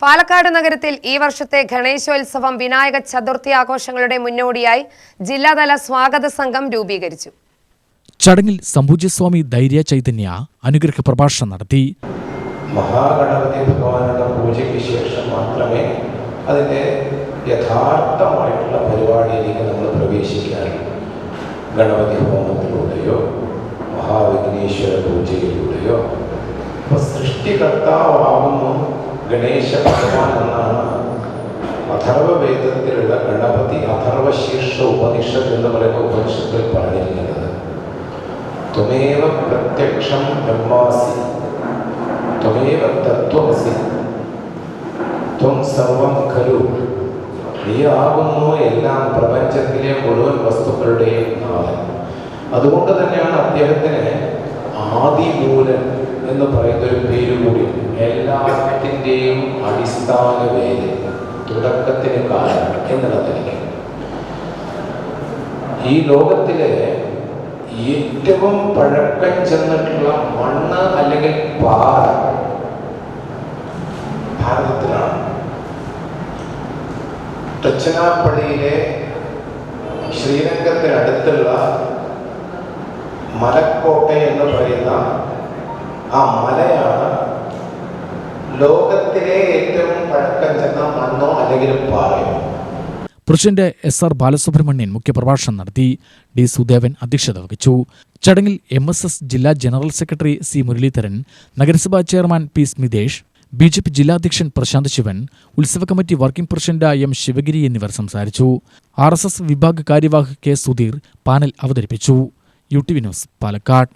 പാലക്കാട് നഗരത്തിൽ ഈ വർഷത്തെ ഗണേശോത്സവം വിനായക ചതുർത്ഥി ആഘോഷങ്ങളുടെ മുന്നോടിയായി ജില്ലാതല സ്വാഗത സംഘം രൂപീകരിച്ചു. ചടങ്ങിൽ സംഭൂജ്യസ്വാമി ധൈര്യ ചൈതന്യ അനുഗ്രഹ പ്രഭാഷണം നടത്തി. മഹാഗണപതി ഭഗവാനുള്ള പൂജയ്ക്ക് ശേഷം മാത്രമേ അതിൻ്റെ യഥാർത്ഥമായിട്ടുള്ള പരിപാടിയിലേക്ക് നമ്മൾ പ്രവേശിക്കാറുള്ളൂ. ഗണപതി ഹോമത്തിലൂടെയോ മഹാവിഘ്നേശ്വര പൂജയിലൂടെയോ അപ്പോൾ സൃഷ്ടികർത്താവാകുന്നു ഗണേശ ഭഗവാൻ എന്നാണ് അഥർവവേദത്തിലുള്ള ഗണപതി അഥർവശീർഷ ഉപനിഷത്ത് എന്ന് പറയുന്ന ഉപനിഷത്തിൽ പറഞ്ഞിരിക്കുന്നത്. ത്വമേവ പ്രത്യക്ഷം ബ്രഹ്മാസി ത്വമേവ തത്വമസി ത്വം സർവം ഖലു. നീയാകുന്നു എല്ലാം പ്രപഞ്ചത്തിലെ മുഴുവൻ വസ്തുക്കളുടെയും നാഥൻ. അതുകൊണ്ട് തന്നെയാണ് അദ്ദേഹത്തിന് ആദിമൂലൻ എന്ന് പറയുന്നൊരു പേര് കൂടി. എല്ലാത്തിൻ്റെയും അടിസ്ഥാന വേര്, തുടക്കത്തിന് കാരണം എന്നുള്ളതിലേക്ക് ഈ ലോകത്തിലെ ഏറ്റവും പഴക്കം ചെന്നിട്ടുള്ള മണ്ണ് അല്ലെങ്കിൽ പാറ ഭാരതത്തിലാണ്. തച്ചനാപ്പള്ളിയിലെ ശ്രീരംഗത്തിനടുത്തുള്ള മലക്കോട്ട എന്ന് പറയുന്ന ആ മലയാണ് ലോകത്തിലെ ഏറ്റവും പഴക്കം ചെന്ന മണ്ണോ അല്ലെങ്കിൽ പാറയോ. പ്രസിഡന്റ് SR ബാലസുബ്രഹ്മണ്യൻ മുഖ്യപ്രഭാഷണം നടത്തി. D. സുദേവൻ അധ്യക്ഷത വഹിച്ചു. ചടങ്ങിൽ MSS ജില്ലാ ജനറൽ സെക്രട്ടറി C. മുരളീധരൻ, നഗരസഭാ ചെയർമാൻ P. സ്മിതേഷ്, BJP ജില്ലാ അധ്യക്ഷൻ പ്രശാന്ത് ശിവൻ, ഉത്സവ committee working president M. Sivagiri എന്നിവർ സംസാരിച്ചു. RSS വിഭാഗ് കാര്യവാഹ് K. സുധീർ പാനൽ അവതരിപ്പിച്ചു. UTV news, Palakkad.